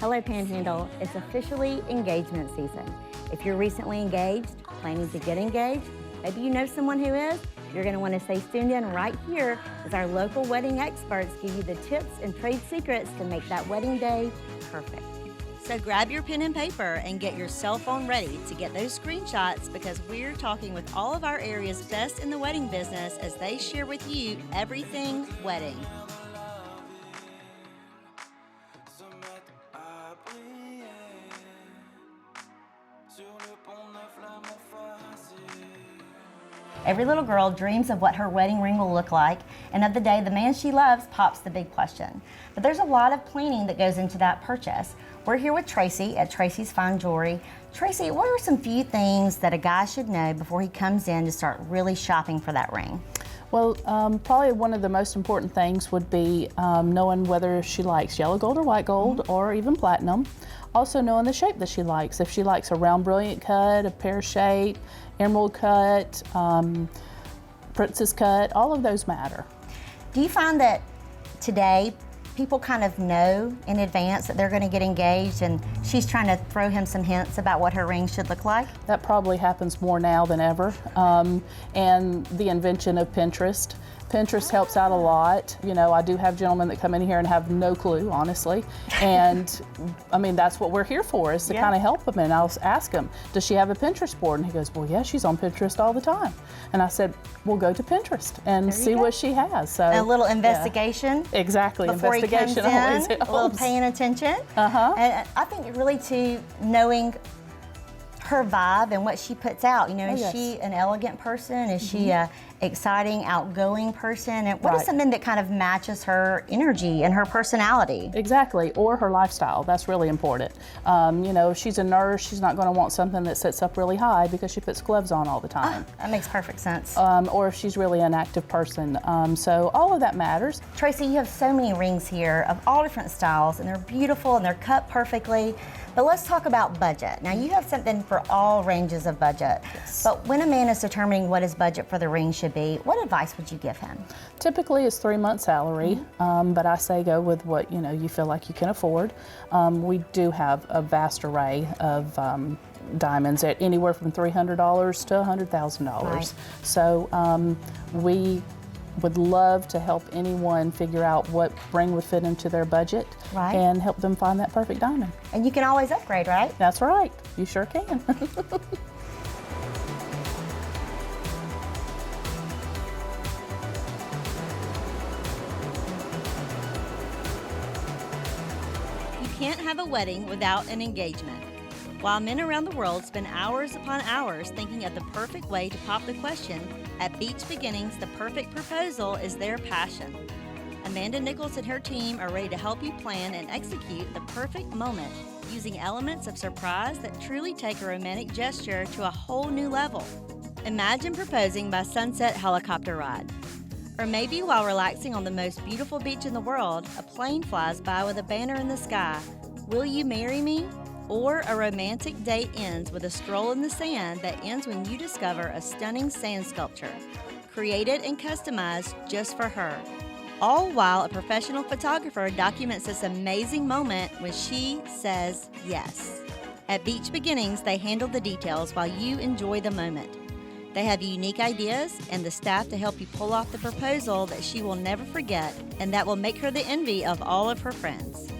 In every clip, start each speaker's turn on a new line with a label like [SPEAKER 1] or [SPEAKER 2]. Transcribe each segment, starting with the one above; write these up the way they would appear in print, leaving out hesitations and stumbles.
[SPEAKER 1] Hello Panhandle, it's officially engagement season. If you're recently engaged, planning to get engaged, maybe you know someone who is, you're going to want to stay tuned in right here as our local wedding experts give you the tips and trade secrets to make that wedding day perfect. So grab your pen and paper and get your cell phone ready to get those screenshots, because we're talking with all of our area's best in the wedding business as they share with you everything wedding. Every little girl dreams of what her wedding ring will look like, and of the day the man she loves pops the big question. But there's a lot of planning that goes into that purchase. We're here with Tracy at Tracy's Fine Jewelry. Tracy, what are some few things that a guy should know before he comes in to start really shopping for that ring?
[SPEAKER 2] Well, probably one of the most important things would be knowing whether she likes yellow gold or white gold, or even platinum. Also knowing the shape that she likes. If she likes a round brilliant cut, a pear shape, emerald cut, princess cut, all of those matter.
[SPEAKER 1] Do you find that today people kind of know in advance that they're going to get engaged, and she's trying to throw him some hints about what her ring should look like?
[SPEAKER 2] That probably happens more now than ever. And the invention of Pinterest. Pinterest helps out a lot. You know, I do have gentlemen that come in here and have no clue, honestly. And I mean, that's what we're here for, is to kind of help them. And I'll ask him, does she have a Pinterest board? And he goes, well, yeah, she's on Pinterest all the time. And I said, well, go to Pinterest and see what she has. So
[SPEAKER 1] a little investigation.
[SPEAKER 2] Yeah. Exactly,
[SPEAKER 1] before
[SPEAKER 2] investigation
[SPEAKER 1] he comes
[SPEAKER 2] always
[SPEAKER 1] in,
[SPEAKER 2] helps.
[SPEAKER 1] A little paying attention. And I think really too, knowing her vibe and what she puts out. You know, is she an elegant person? Is she a exciting, outgoing person? And what is something that kind of matches her energy and her personality?
[SPEAKER 2] Exactly, or her lifestyle. That's really important. You know, if she's a nurse, she's not going to want something that sits up really high because she puts gloves on all the time.
[SPEAKER 1] That makes perfect sense.
[SPEAKER 2] Or if she's really an active person. So all of that matters.
[SPEAKER 1] Tracy, you have so many rings here of all different styles, and they're beautiful and they're cut perfectly. But let's talk about budget. Now, you have something for all ranges of budget.
[SPEAKER 2] Yes.
[SPEAKER 1] But when a man is determining what his budget for the ring should be, what advice would you give him?
[SPEAKER 2] Typically, it's 3 months' salary, but I say go with what you feel like you can afford. We do have a vast array of diamonds at anywhere from $300 to $100,000. So we would love to help anyone figure out what ring would fit into their budget and help them find that perfect diamond.
[SPEAKER 1] And you can always upgrade, right?
[SPEAKER 2] That's right. You sure can.
[SPEAKER 1] You can't have a wedding without an engagement. While men around the world spend hours upon hours thinking of the perfect way to pop the question, at Beach Beginnings, the perfect proposal is their passion. Amanda Nichols and her team are ready to help you plan and execute the perfect moment using elements of surprise that truly take a romantic gesture to a whole new level. Imagine proposing by sunset helicopter ride. Or maybe while relaxing on the most beautiful beach in the world, a plane flies by with a banner in the sky. Will you marry me? Or a romantic date ends with a stroll in the sand that ends when you discover a stunning sand sculpture, created and customized just for her. All while a professional photographer documents this amazing moment when she says yes. At Beach Beginnings, they handle the details while you enjoy the moment. They have unique ideas and the staff to help you pull off the proposal that she will never forget and that will make her the envy of all of her friends.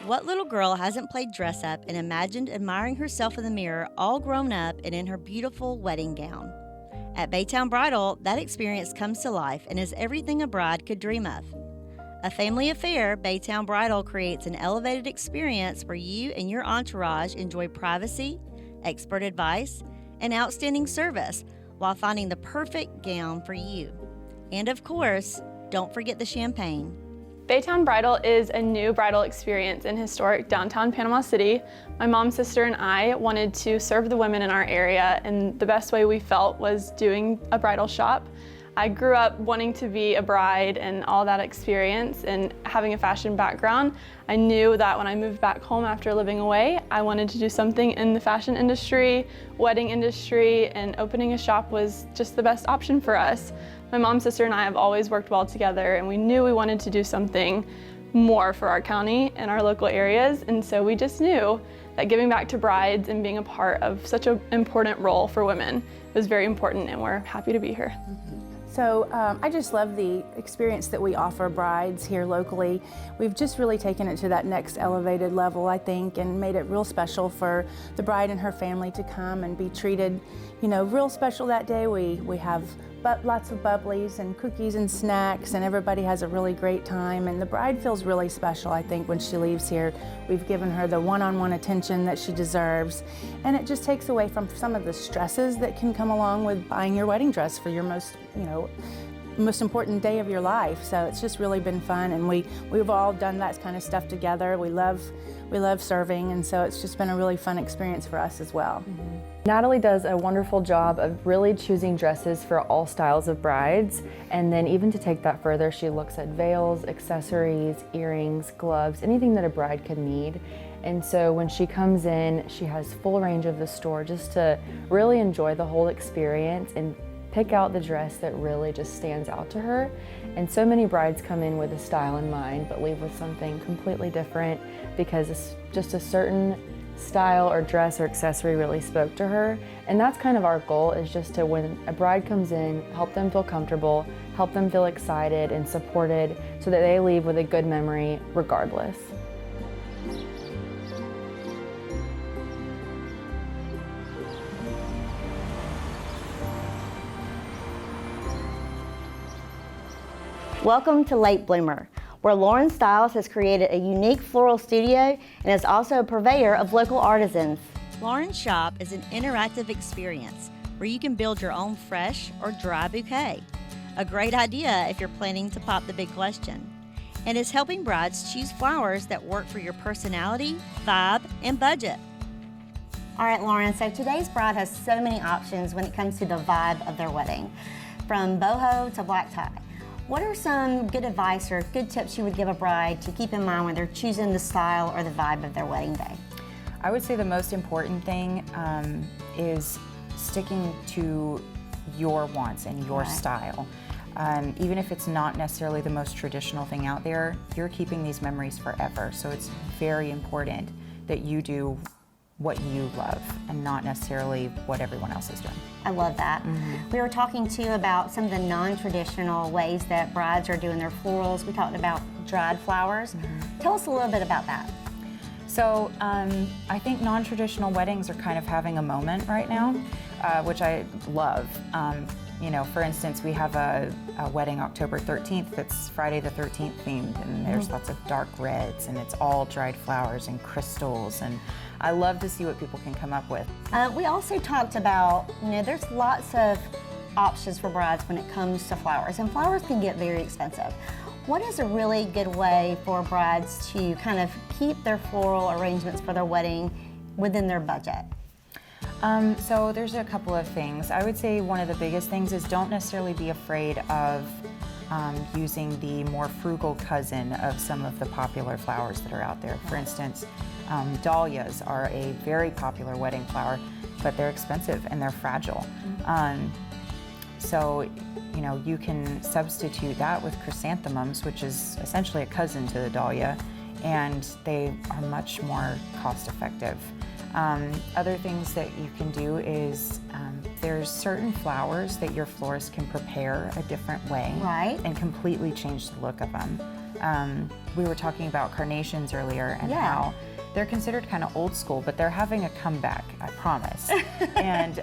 [SPEAKER 1] What little girl hasn't played dress up and imagined admiring herself in the mirror all grown up and in her beautiful wedding gown? At Baytown Bridal, that experience comes to life and is everything a bride could dream of. A family affair, Baytown Bridal creates an elevated experience where you and your entourage enjoy privacy, expert advice, and outstanding service while finding the perfect gown for you. And of course, don't forget the champagne.
[SPEAKER 3] Baytown Bridal is a new bridal experience in historic downtown Panama City. My mom, sister, and I wanted to serve the women in our area, and the best way we felt was doing a bridal shop. I grew up wanting to be a bride and all that experience and having a fashion background. I knew that when I moved back home after living away, I wanted to do something in the fashion industry, wedding industry, and opening a shop was just the best option for us. My mom, sister, and I have always worked well together, and we knew we wanted to do something more for our county and our local areas, and so we just knew that giving back to brides and being a part of such an important role for women was very important, and we're happy to be here.
[SPEAKER 4] So I just love the experience that we offer brides here locally. We've just really taken it to that next elevated level, I think, and made it real special for the bride and her family to come and be treated, real special that day. We have lots of bubblies and cookies and snacks, and everybody has a really great time, and the bride feels really special, I think, when she leaves here. We've given her the one-on-one attention that she deserves, and it just takes away from some of the stresses that can come along with buying your wedding dress for your most important day of your life. So it's just really been fun, and we've all done that kind of stuff together. We love serving, and so it's just been a really fun experience for us as well.
[SPEAKER 5] Natalie does a wonderful job of really choosing dresses for all styles of brides, and then even to take that further, she looks at veils, accessories, earrings, gloves, anything that a bride could need. And so when she comes in, she has full range of the store just to really enjoy the whole experience and pick out the dress that really just stands out to her. And so many brides come in with a style in mind but leave with something completely different because it's just a certain style or dress or accessory really spoke to her. And that's kind of our goal, is just to, when a bride comes in, help them feel comfortable, help them feel excited and supported so that they leave with a good memory regardless.
[SPEAKER 1] Welcome to Late Bloomer, where Lauren Stiles has created a unique floral studio and is also a purveyor of local artisans. Lauren's shop is an interactive experience where you can build your own fresh or dry bouquet. A great idea if you're planning to pop the big question. And is helping brides choose flowers that work for your personality, vibe, and budget. All right, Lauren, so today's bride has so many options when it comes to the vibe of their wedding, from boho to black tie. What are some good advice or good tips you would give a bride to keep in mind when they're choosing the style or the vibe of their wedding day?
[SPEAKER 6] I would say the most important thing is sticking to your wants and your style. Even if it's not necessarily the most traditional thing out there, you're keeping these memories forever. So it's very important that you do what you love and not necessarily what everyone else is doing.
[SPEAKER 1] I love that. We were talking too about some of the non-traditional ways that brides are doing their florals. We talked about dried flowers. Tell us a little bit about that.
[SPEAKER 6] So I think non-traditional weddings are kind of having a moment right now, which I love. For instance, we have a wedding October 13th that's Friday the 13th themed, and there's lots of dark reds, and it's all dried flowers and crystals, and I love to see what people can come up with.
[SPEAKER 1] We also talked about, there's lots of options for brides when it comes to flowers, and flowers can get very expensive. What is a really good way for brides to kind of keep their floral arrangements for their wedding within their budget?
[SPEAKER 6] So there's a couple of things. I would say one of the biggest things is don't necessarily be afraid of using the more frugal cousin of some of the popular flowers that are out there. For instance, dahlias are a very popular wedding flower, but they're expensive and they're fragile. So you can substitute that with chrysanthemums, which is essentially a cousin to the dahlia, and they are much more cost effective. Other things that you can do is there's certain flowers that your florist can prepare a different way and completely change the look of them. We were talking about carnations earlier and how they're considered kind of old school, but they're having a comeback, I promise. And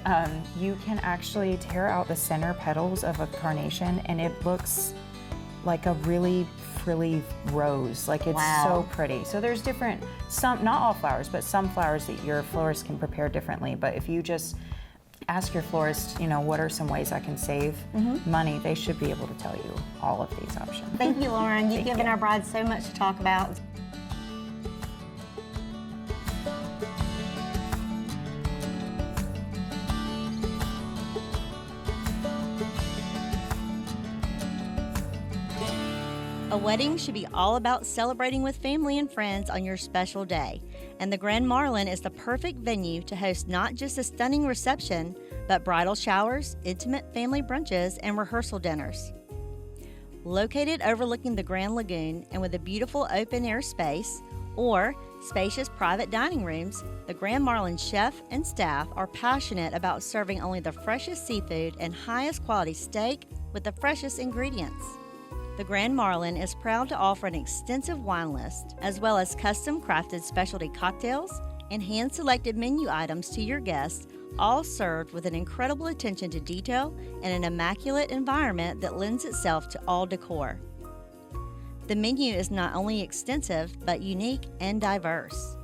[SPEAKER 6] you can actually tear out the center petals of a carnation and it looks like a really frilly rose. Like, it's so pretty. So there's different, not all flowers, but some flowers that your florist can prepare differently. But if you just ask your florist, what are some ways I can save money, they should be able to tell you all of these options.
[SPEAKER 1] Thank you, Lauren. You've given our brides so much to talk about. Weddings should be all about celebrating with family and friends on your special day, and the Grand Marlin is the perfect venue to host not just a stunning reception, but bridal showers, intimate family brunches, and rehearsal dinners. Located overlooking the Grand Lagoon and with a beautiful open-air space or spacious private dining rooms, the Grand Marlin chef and staff are passionate about serving only the freshest seafood and highest quality steak with the freshest ingredients. The Grand Marlin is proud to offer an extensive wine list, as well as custom-crafted specialty cocktails and hand-selected menu items to your guests, all served with an incredible attention to detail and an immaculate environment that lends itself to all decor. The menu is not only extensive, but unique and diverse.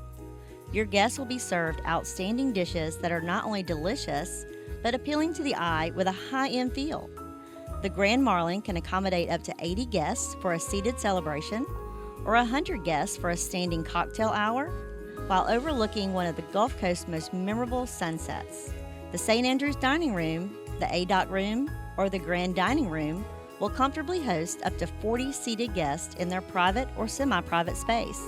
[SPEAKER 1] Your guests will be served outstanding dishes that are not only delicious, but appealing to the eye with a high-end feel. The Grand Marlin can accommodate up to 80 guests for a seated celebration or 100 guests for a standing cocktail hour, while overlooking one of the Gulf Coast's most memorable sunsets. The St. Andrews Dining Room, the ADOC Room, or the Grand Dining Room will comfortably host up to 40 seated guests in their private or semi-private space.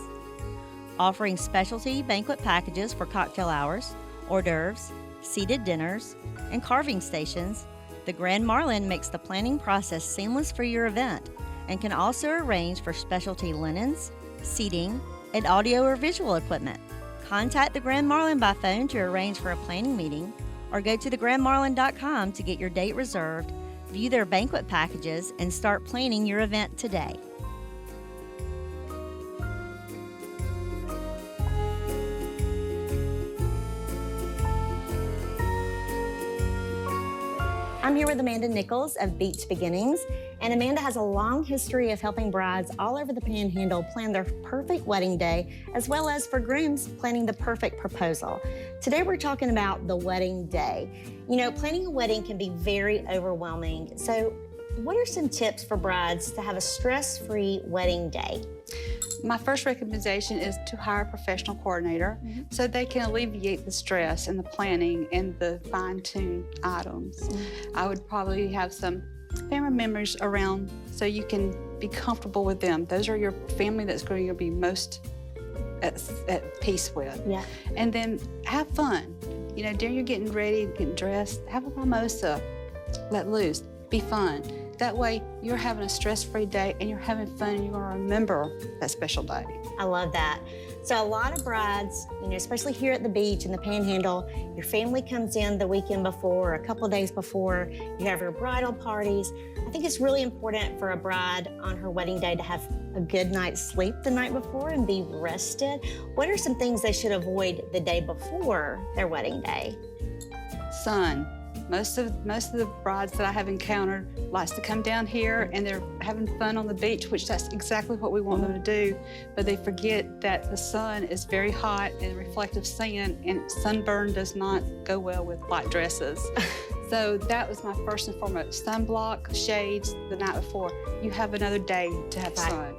[SPEAKER 1] Offering specialty banquet packages for cocktail hours, hors d'oeuvres, seated dinners, and carving stations, the Grand Marlin makes the planning process seamless for your event and can also arrange for specialty linens, seating, and audio or visual equipment. Contact the Grand Marlin by phone to arrange for a planning meeting, or go to thegrandmarlin.com to get your date reserved, view their banquet packages, and start planning your event today. I'm here with Amanda Nichols of Beach Beginnings, and Amanda has a long history of helping brides all over the Panhandle plan their perfect wedding day, as well as for grooms planning the perfect proposal. Today we're talking about the wedding day. You know, planning a wedding can be very overwhelming, so what are some tips for brides to have a stress-free wedding day?
[SPEAKER 7] My first recommendation is to hire a professional coordinator so they can alleviate the stress and the planning and the fine-tuned items. I would probably have some family members around so you can be comfortable with them. Those are your family that's going to be most at peace with.
[SPEAKER 1] Yeah.
[SPEAKER 7] And then have fun. You know, during you're getting ready, getting dressed, have a mimosa, let loose, be fun. That way, you're having a stress-free day and you're having fun and you're going to remember that special day.
[SPEAKER 1] I love that. So a lot of brides, you know, especially here at the beach in the Panhandle, your family comes in the weekend before, or a couple days before, you have your bridal parties. I think it's really important for a bride on her wedding day to have a good night's sleep the night before and be rested. What are some things they should avoid the day before their wedding day?
[SPEAKER 7] Sun. Most of the brides that I have encountered likes to come down here and they're having fun on the beach, which that's exactly what we want them to do. But they forget that the sun is very hot and reflective sand, and sunburn does not go well with white dresses. So that was my first and foremost. Sunblock, shades the night before. You have another day to have sun.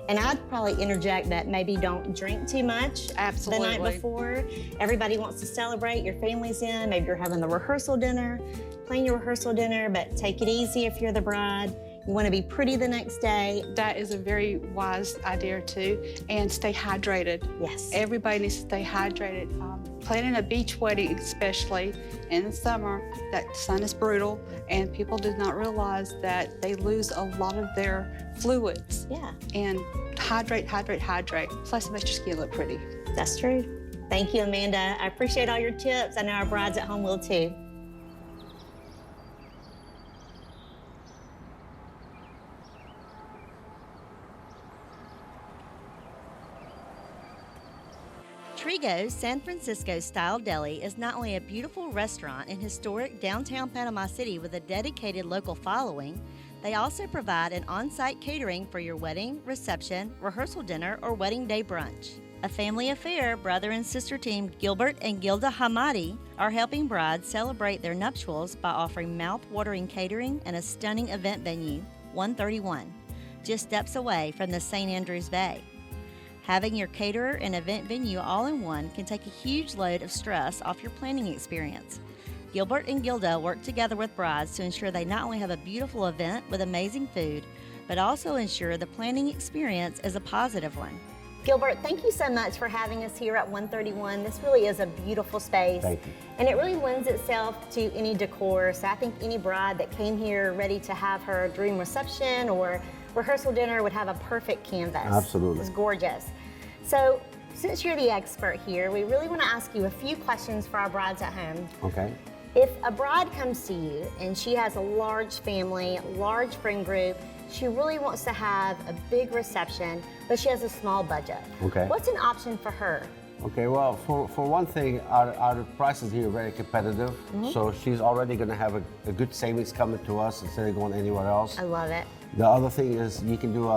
[SPEAKER 1] And I'd probably interject that maybe don't drink too much the night before. Everybody wants to celebrate, your family's in, maybe you're having the rehearsal dinner, plan your rehearsal dinner, but take it easy if you're the bride. You want to be pretty the next day.
[SPEAKER 7] That is a very wise idea too, and stay hydrated.
[SPEAKER 1] Yes.
[SPEAKER 7] Everybody needs to stay hydrated. Planning a beach wedding, especially in the summer, that the sun is brutal, and people do not realize that they lose a lot of their fluids.
[SPEAKER 1] Yeah.
[SPEAKER 7] And hydrate, hydrate, hydrate. Plus, it makes your skin look pretty.
[SPEAKER 1] That's true. Thank you, Amanda. I appreciate all your tips. I know our brides at home will too. Trigo's San Francisco-style deli is not only a beautiful restaurant in historic downtown Panama City with a dedicated local following, they also provide an on-site catering for your wedding, reception, rehearsal dinner, or wedding day brunch. A family affair, brother and sister team Gilbert and Gilda Hamadi are helping brides celebrate their nuptials by offering mouth-watering catering and a stunning event venue, 131, just steps away from the St. Andrews Bay. Having your caterer and event venue all in one can take a huge load of stress off your planning experience. Gilbert and Gilda work together with brides to ensure they not only have a beautiful event with amazing food, but also ensure the planning experience is a positive one.
[SPEAKER 8] Gilbert, thank you so much for having us here at 131. This really is a beautiful space.
[SPEAKER 9] Thank you.
[SPEAKER 8] And it really lends itself to any decor. So I think any bride that came here ready to have her dream reception or rehearsal dinner would have a perfect canvas.
[SPEAKER 9] Absolutely.
[SPEAKER 8] It's gorgeous. So since you're the expert here, we really want to ask you a few questions for our brides at home.
[SPEAKER 9] Okay.
[SPEAKER 8] If a bride comes to you and she has a large family, large friend group, she really wants to have a big reception, but she has a small budget.
[SPEAKER 9] Okay.
[SPEAKER 8] What's an option for her?
[SPEAKER 9] Okay, well, for one thing, our prices here are very competitive. So she's already going to have a good savings coming to us instead of going anywhere else.
[SPEAKER 8] I love it.
[SPEAKER 9] The other thing is you can do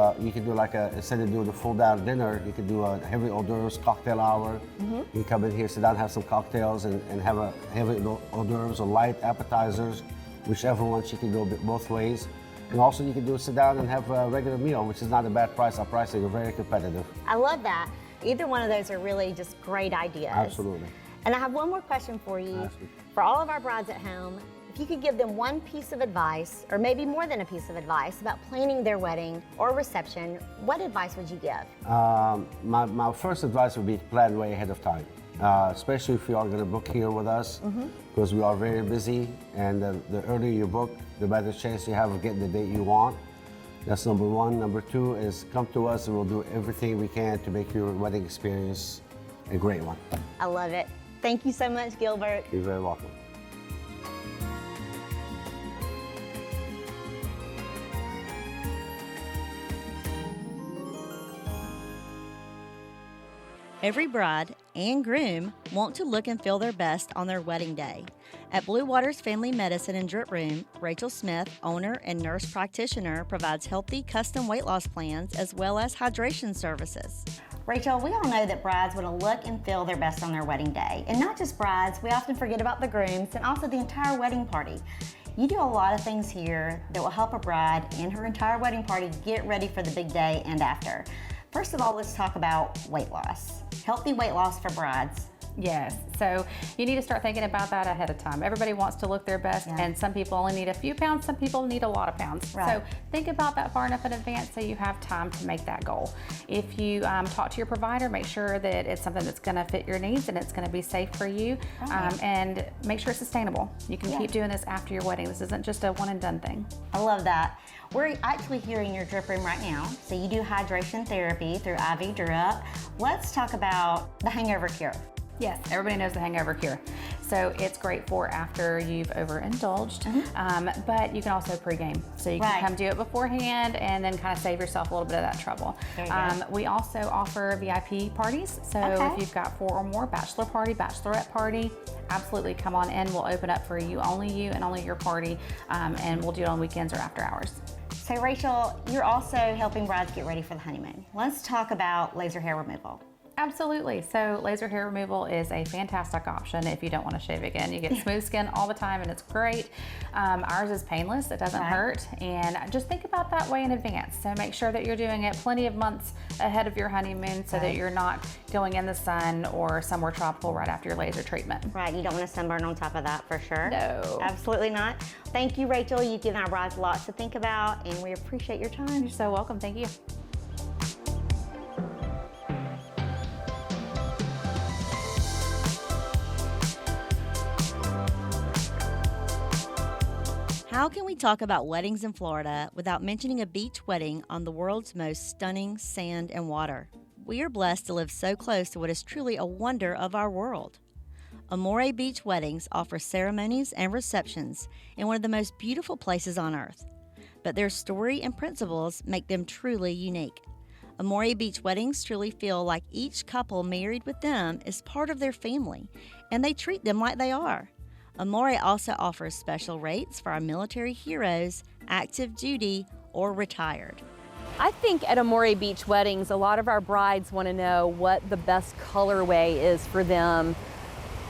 [SPEAKER 9] like instead of doing a full down dinner, you can do a heavy hors d'oeuvres cocktail hour. You can come in here, sit down, have some cocktails, and have a heavy hors d'oeuvres or light appetizers, whichever one. She can go both ways. And also you can do sit down and have a regular meal, which is not a bad price. Our pricing are very competitive.
[SPEAKER 8] I love that. Either one of those are really just great ideas.
[SPEAKER 9] Absolutely.
[SPEAKER 8] And I have one more question for you.
[SPEAKER 9] Ask me.
[SPEAKER 8] For all of our brides at home, if you could give them one piece of advice, or maybe more than a piece of advice, about planning their wedding or reception, what advice would you give?
[SPEAKER 9] My first advice would be to plan way ahead of time, especially if you are going to book here with us, because we are very busy, and the earlier you book, the better chance you have of getting the date you want. That's number one. Number two is come to us and we'll do everything we can to make your wedding experience a great one.
[SPEAKER 8] I love it. Thank you so much, Gilbert.
[SPEAKER 9] You're very welcome.
[SPEAKER 1] Every bride and groom want to look and feel their best on their wedding day. At Blue Waters Family Medicine and Drip Room, Rachel Smith, owner and nurse practitioner, provides healthy custom weight loss plans as well as hydration services.
[SPEAKER 8] Rachel, we all know that brides want to look and feel their best on their wedding day. And not just brides, we often forget about the grooms and also the entire wedding party. You do a lot of things here that will help a bride and her entire wedding party get ready for the big day and after. First of all, let's talk about weight loss. Healthy weight loss for brides.
[SPEAKER 10] Yes, so you need to start thinking about that ahead of time. Everybody wants to look their best, and some people only need a few pounds, some people need a lot of pounds.
[SPEAKER 8] Right.
[SPEAKER 10] So think about that far enough in advance so you have time to make that goal. If you talk to your provider, make sure that it's something that's going to fit your needs and it's going to be safe for you, and make sure it's sustainable. You can keep doing this after your wedding. This isn't just a one and done thing.
[SPEAKER 8] I love that. We're actually here in your drip room right now. So you do hydration therapy through IV drip. Let's talk about the hangover cure.
[SPEAKER 10] Yes, everybody knows the hangover cure. So it's great for after you've overindulged, but you can also pregame. So you can come do it beforehand and then kind of save yourself a little bit of that trouble. We also offer VIP parties. So if you've got 4 or more, bachelor party, bachelorette party, absolutely come on in. We'll open up for you and only your party, and we'll do it on weekends or after hours.
[SPEAKER 8] So Rachel, you're also helping brides get ready for the honeymoon. Let's talk about laser hair removal.
[SPEAKER 10] Absolutely. So laser hair removal is a fantastic option if you don't want to shave again. You get smooth skin all the time and it's great. Ours is painless, it doesn't hurt, and just think about that way in advance. So make sure that you're doing it plenty of months ahead of your honeymoon so that you're not going in the sun or somewhere tropical right after your laser treatment.
[SPEAKER 8] Right, you don't want to sunburn on top of that for sure.
[SPEAKER 10] No.
[SPEAKER 8] Absolutely not. Thank you, Rachel. You've given our brides lots to think about and we appreciate your time.
[SPEAKER 10] You're so welcome, thank you.
[SPEAKER 1] How can we talk about weddings in Florida without mentioning a beach wedding on the world's most stunning sand and water? We are blessed to live so close to what is truly a wonder of our world. Amore Beach Weddings offer ceremonies and receptions in one of the most beautiful places on earth. But their story and principles make them truly unique. Amore Beach Weddings truly feel like each couple married with them is part of their family, and they treat them like they are. Amore also offers special rates for our military heroes, active duty, or retired.
[SPEAKER 11] I think at Amore Beach Weddings, a lot of our brides want to know what the best colorway is for them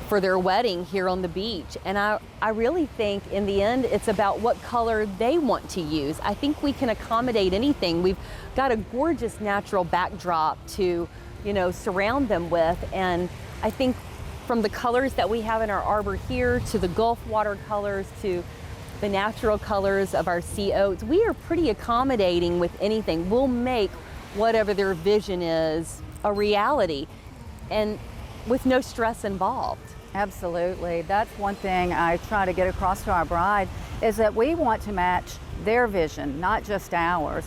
[SPEAKER 11] for their wedding here on the beach. And I really think in the end, it's about what color they want to use. I think we can accommodate anything. We've got a gorgeous natural backdrop to, surround them with. And I think from the colors that we have in our arbor here to the Gulf water colors to the natural colors of our sea oats. We are pretty accommodating with anything. We'll make whatever their vision is a reality, and with no stress involved.
[SPEAKER 12] Absolutely. That's one thing I try to get across to our bride, is that we want to match their vision, not just ours.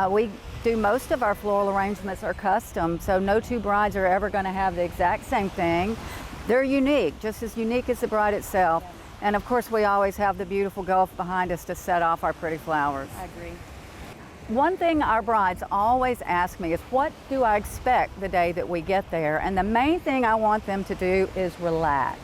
[SPEAKER 12] We do most of our floral arrangements are custom, so no two brides are ever going to have the exact same thing. They're unique, just as unique as the bride itself. And of course, we always have the beautiful Gulf behind us to set off our pretty flowers.
[SPEAKER 11] I agree.
[SPEAKER 12] One thing our brides always ask me is, what do I expect the day that we get there? And the main thing I want them to do is relax.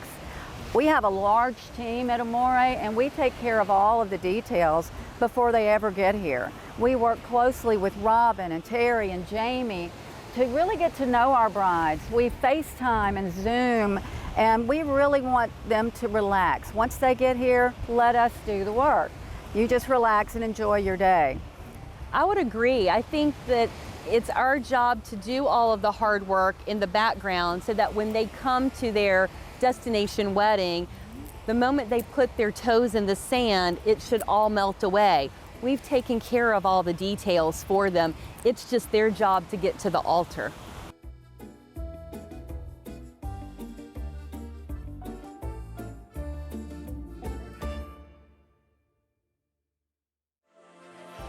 [SPEAKER 12] We have a large team at Amore, and we take care of all of the details before they ever get here. We work closely with Robin and Terry and Jamie to really get to know our brides. We FaceTime and Zoom, and we really want them to relax. Once they get here, let us do the work. You just relax and enjoy your day.
[SPEAKER 11] I would agree. I think that it's our job to do all of the hard work in the background so that when they come to their destination wedding, the moment they put their toes in the sand, it should all melt away. We've taken care of all the details for them. It's just their job to get to the altar.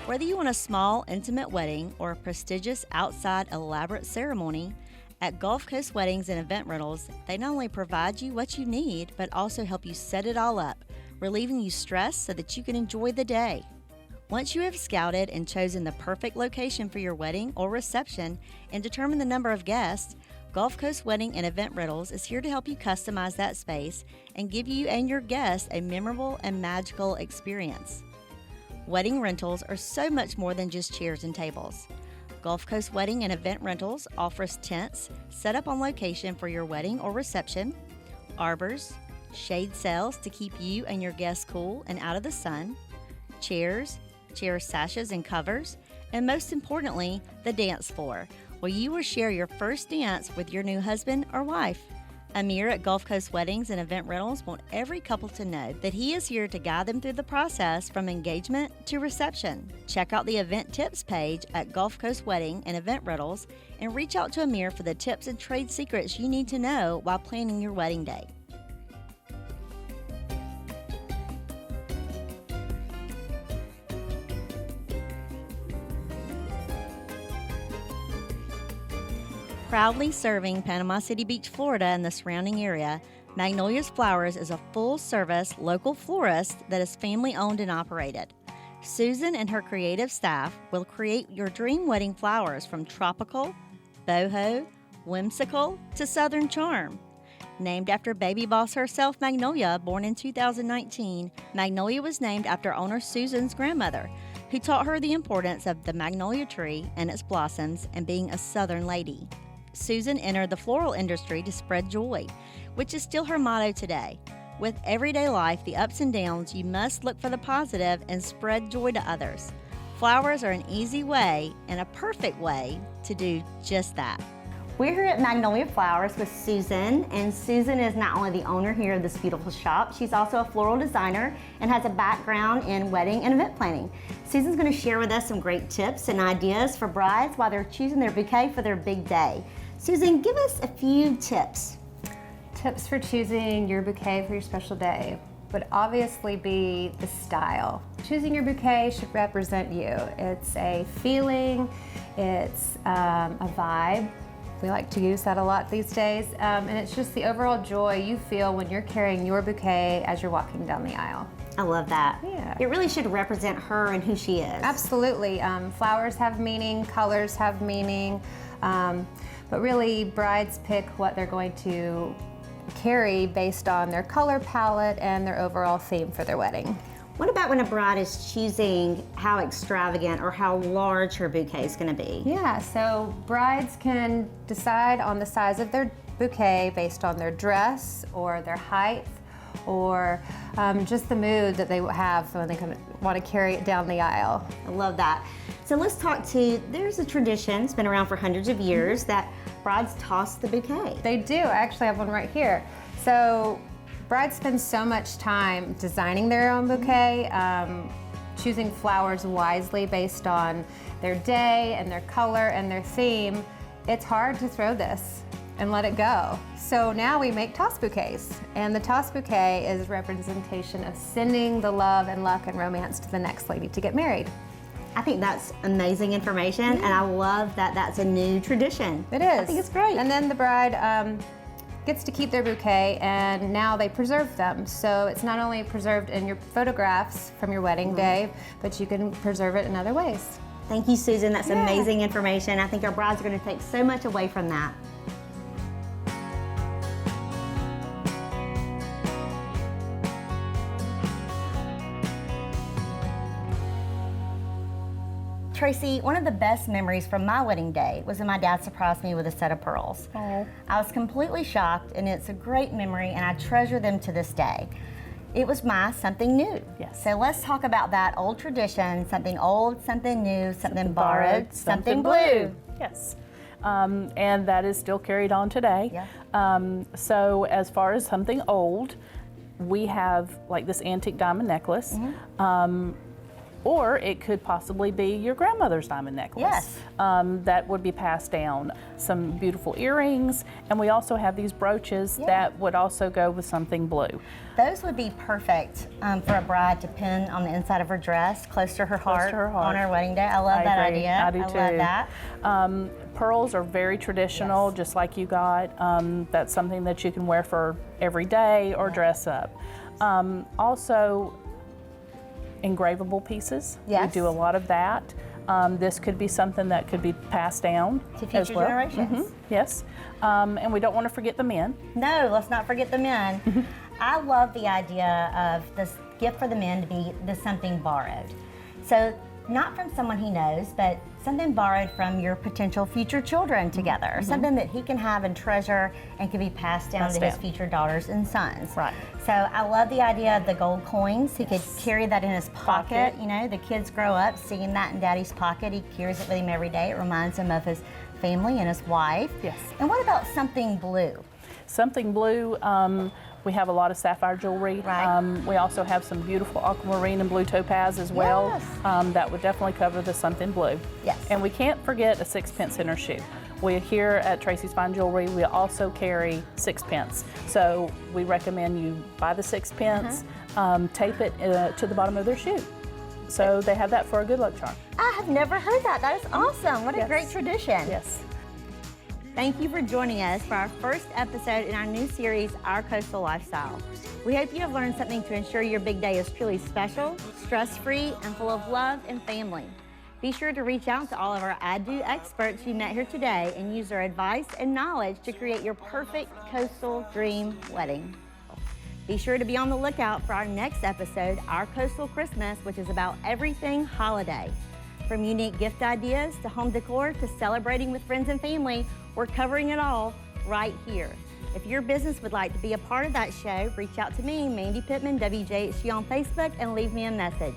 [SPEAKER 1] Whether you want a small, intimate wedding or a prestigious outside elaborate ceremony, at Gulf Coast Weddings and Event Rentals, they not only provide you what you need, but also help you set it all up, relieving you stress so that you can enjoy the day. Once you have scouted and chosen the perfect location for your wedding or reception and determined the number of guests, Gulf Coast Wedding and Event Rentals is here to help you customize that space and give you and your guests a memorable and magical experience. Wedding rentals are so much more than just chairs and tables. Gulf Coast Wedding and Event Rentals offers tents set up on location for your wedding or reception, arbors, shade sails to keep you and your guests cool and out of the sun, chairs, chair sashes and covers, and most importantly, the dance floor, where you will share your first dance with your new husband or wife. Amir at Gulf Coast Weddings and Event Rentals want every couple to know that he is here to guide them through the process from engagement to reception. Check out the event tips page at Gulf Coast Wedding and Event Rentals and reach out to Amir for the tips and trade secrets you need to know while planning your wedding day. Proudly serving Panama City Beach, Florida and the surrounding area, Magnolia's Flowers is a full-service local florist that is family-owned and operated. Susan and her creative staff will create your dream wedding flowers from tropical, boho, whimsical to southern charm. Named after baby boss herself, Magnolia, born in 2019, Magnolia was named after owner Susan's grandmother, who taught her the importance of the magnolia tree and its blossoms and being a southern lady. Susan entered the floral industry to spread joy, which is still her motto today. With everyday life, the ups and downs, you must look for the positive and spread joy to others. Flowers are an easy way and a perfect way to do just that.
[SPEAKER 8] We're here at Magnolia Flowers with Susan, and Susan is not only the owner here of this beautiful shop, she's also a floral designer and has a background in wedding and event planning. Susan's going to share with us some great tips and ideas for brides while they're choosing their bouquet for their big day. Susan, give us a few tips.
[SPEAKER 13] Tips for choosing your bouquet for your special day would obviously be the style. Choosing your bouquet should represent you. It's a feeling, it's a vibe. We like to use that a lot these days, and it's just the overall joy you feel when you're carrying your bouquet as you're walking down the aisle.
[SPEAKER 8] I love that.
[SPEAKER 13] Yeah.
[SPEAKER 8] It really should represent her and who she is.
[SPEAKER 13] Absolutely. Flowers have meaning, colors have meaning, but really brides pick what they're going to carry based on their color palette and their overall theme for their wedding.
[SPEAKER 8] What about when a bride is choosing how extravagant or how large her bouquet is going to be?
[SPEAKER 13] Yeah, so brides can decide on the size of their bouquet based on their dress or their height or just the mood that they have when they want to carry it down the aisle.
[SPEAKER 8] I love that. So let's talk to, there's a tradition, it's been around for hundreds of years, that brides toss the bouquet.
[SPEAKER 13] They do. I actually have one right here. So Brides spend so much time designing their own bouquet, choosing flowers wisely based on their day and their color and their theme. It's hard to throw this and let it go. So now we make toss bouquets, and the toss bouquet is a representation of sending the love and luck and romance to the next lady to get married.
[SPEAKER 8] I think that's amazing information, and I love that that's a new tradition.
[SPEAKER 13] It is.
[SPEAKER 8] I think it's great.
[SPEAKER 13] And then the bride gets to keep their bouquet, and now they preserve them. So it's not only preserved in your photographs from your wedding day, but you can preserve it in other ways.
[SPEAKER 8] Thank you, Susan. That's amazing information. I think our brides are going to take so much away from that. Tracy, one of the best memories from my wedding day was when my dad surprised me with a set of pearls.
[SPEAKER 2] Oh.
[SPEAKER 8] I was completely shocked, and it's a great memory, and I treasure them to this day. It was my something new.
[SPEAKER 2] Yes.
[SPEAKER 8] So let's talk about that old tradition, something old, something new, something borrowed, something blue.
[SPEAKER 2] Yes. And that is still carried on today.
[SPEAKER 8] Yeah.
[SPEAKER 2] So as far as something old, we have like this antique diamond necklace. Or it could possibly be your grandmother's diamond necklace.
[SPEAKER 8] Yes.
[SPEAKER 2] That would be passed down. Some beautiful earrings, and we also have these brooches that would also go with something blue.
[SPEAKER 8] Those would be perfect for a bride to pin on the inside of her dress, close to her heart on her wedding day. I love that
[SPEAKER 2] agree.
[SPEAKER 8] idea.
[SPEAKER 2] I do too.
[SPEAKER 8] Love that.
[SPEAKER 2] Pearls are very traditional, just like you got. That's something that you can wear for every day or dress up. Also, engravable pieces.
[SPEAKER 8] Yes.
[SPEAKER 2] We do a lot of that. This could be something that could be passed down
[SPEAKER 8] to future
[SPEAKER 2] as well.
[SPEAKER 8] generations.
[SPEAKER 2] Yes. And we don't want to forget the men.
[SPEAKER 8] No, let's not forget the men. I love the idea of this gift for the men to be the something borrowed. So not from someone he knows, but something borrowed from your potential future children together. Something that he can have and treasure and can be passed down to his future daughters and sons.
[SPEAKER 2] Right.
[SPEAKER 8] So I love the idea of the gold coins. He could carry that in his pocket. You know, the kids grow up seeing that in Daddy's pocket. He carries it with him every day. It reminds him of his family and his wife.
[SPEAKER 2] Yes.
[SPEAKER 8] And what about something blue?
[SPEAKER 2] Something blue, we have a lot of sapphire jewelry.
[SPEAKER 8] Right.
[SPEAKER 2] We also have some beautiful aquamarine and blue topaz as well.
[SPEAKER 8] Yes.
[SPEAKER 2] That would definitely cover the something blue.
[SPEAKER 8] Yes.
[SPEAKER 2] And we can't forget a sixpence in her shoe. We here at Tracy's Fine Jewelry, we also carry sixpence. So we recommend you buy the sixpence, tape it to the bottom of their shoe. So they have that for a good luck charm.
[SPEAKER 8] I have never heard that. That is awesome. What a great tradition.
[SPEAKER 2] Yes.
[SPEAKER 8] Thank you for joining us for our first episode in our new series, Our Coastal Lifestyle. We hope you have learned something to ensure your big day is truly special, stress-free, and full of love and family. Be sure to reach out to all of our I-Do experts you met here today and use their advice and knowledge to create your perfect coastal dream wedding. Be sure to be on the lookout for our next episode, Our Coastal Christmas, which is about everything holiday. From unique gift ideas to home decor to celebrating with friends and family, we're covering it all right here. If your business would like to be a part of that show, reach out to me, Mandy Pittman, WJHG on Facebook, and leave me a message.